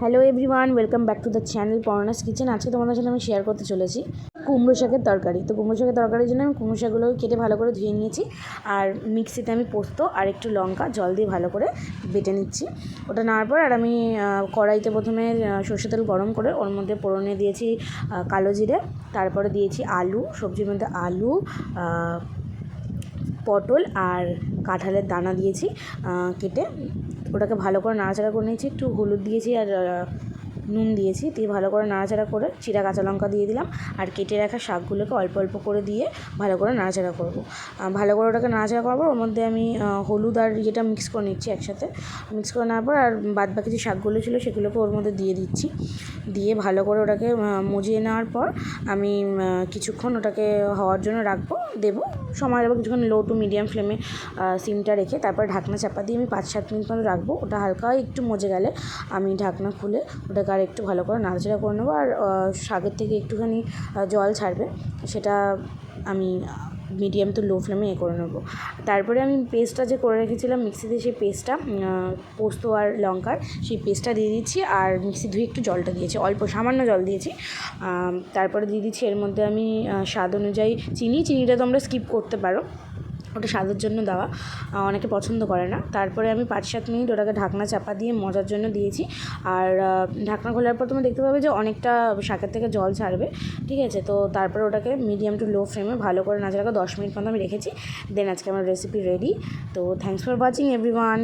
Hello everyone, welcome back to the channel Parna's kitchen. আজকে তোমাদের সাথে আমি শেয়ার করতে চলেছি কুমড়ো শাকের তরকারি। তো কুমড়ো শাকের তরকারির জন্য আমি কুমড়ো শাকগুলো কেটে ভালো করে ধুয়ে নিয়েছি, আর মিক্সিতে আমি পোস্ত আর একটু লঙ্কা জল দিয়ে ভালো করে বেটে নিচ্ছি। ওটা নেওয়ার পর আর আমি কড়াইতে প্রথমে সর্ষের তেল গরম করে ওর মধ্যে ফোড়নে দিয়েছি কালো জিরে, তারপরে দিয়েছি আলু, সবজির মধ্যে আলু, পটল আর কাঁঠালের দানা দিয়েছি কেটে। ওটাকে ভালো করে নাড়াচাড়া করে নিয়েছি, একটু হলুদ দিয়েছি আর নুন দিয়েছি, দিয়ে ভালো করে নাড়াচাড়া করে চিরা কাঁচা লঙ্কা দিয়ে দিলাম, আর কেটে রাখা শাকগুলোকে অল্প অল্প করে দিয়ে ভালো করে নাড়াচাড়া করব। ভালো করে ওটাকে নাড়াচাড়া করবো, ওর মধ্যে আমি হলুদ আর ইয়েটা মিক্স করে নিচ্ছি একসাথে। মিক্স করে নেওয়ার পর আর বাদ বাকি যে শাকগুলো ছিল সেগুলোকে ওর মধ্যে দিয়ে দিচ্ছি, দিয়ে ভালো করে ওটাকে মজিয়ে নেওয়ার পর আমি কিছুক্ষণ ওটাকে হওয়ার জন্য রাখবো, দেবো সময় রাখবো কিছুক্ষণ, লো টু মিডিয়াম ফ্লেমে সিমটা রেখে তারপর ঢাকনা চাপা দিয়ে আমি 5-7 মিনিট মতো রাখবো। ওটা হালকা একটু মজে গেলে আমি ঢাকনা খুলে ওটাকে আর একটু ভালো করে নাড়াচাড়া করে নেবো, আর শাকের থেকে একটুখানি জল ছাড়বে, সেটা আমি মিডিয়াম টু লো ফ্লেমে করে নেবো। তারপরে আমি পেস্টটা যে করে রেখেছিলাম মিক্সিতে, সেই পেস্টটা পোস্ত আর লঙ্কার সেই পেস্টটা দিয়ে দিচ্ছি, আর মিক্সি ধুয়ে একটু জলটা দিয়েছি, অল্প সামান্য জল দিয়েছি। তারপরে দিয়ে দিচ্ছি এর মধ্যে আমি স্বাদ অনুযায়ী চিনিটা তোমরা স্কিপ করতে পারো, ওটা স্বাদের জন্য দেওয়া, অনেকে পছন্দ করে না। তারপরে আমি 5-7 মিনিট ওটাকে ঢাকনা চাপা দিয়ে মজার জন্য দিয়েছি, আর ঢাকনা খোলার পর তুমি দেখতে পাবে যে অনেকটা শাকের থেকে জল ছাড়বে, ঠিক আছে। তো তারপরে ওটাকে মিডিয়াম টু লো ফ্লেমে ভালো করে নাড়াচাড়া করে 10 মিনিট মতো আমি রেখেছি। দেন আজকে আমার রেসিপি রেডি। তো থ্যাংকস ফর ওয়াচিং এভরিওয়ান।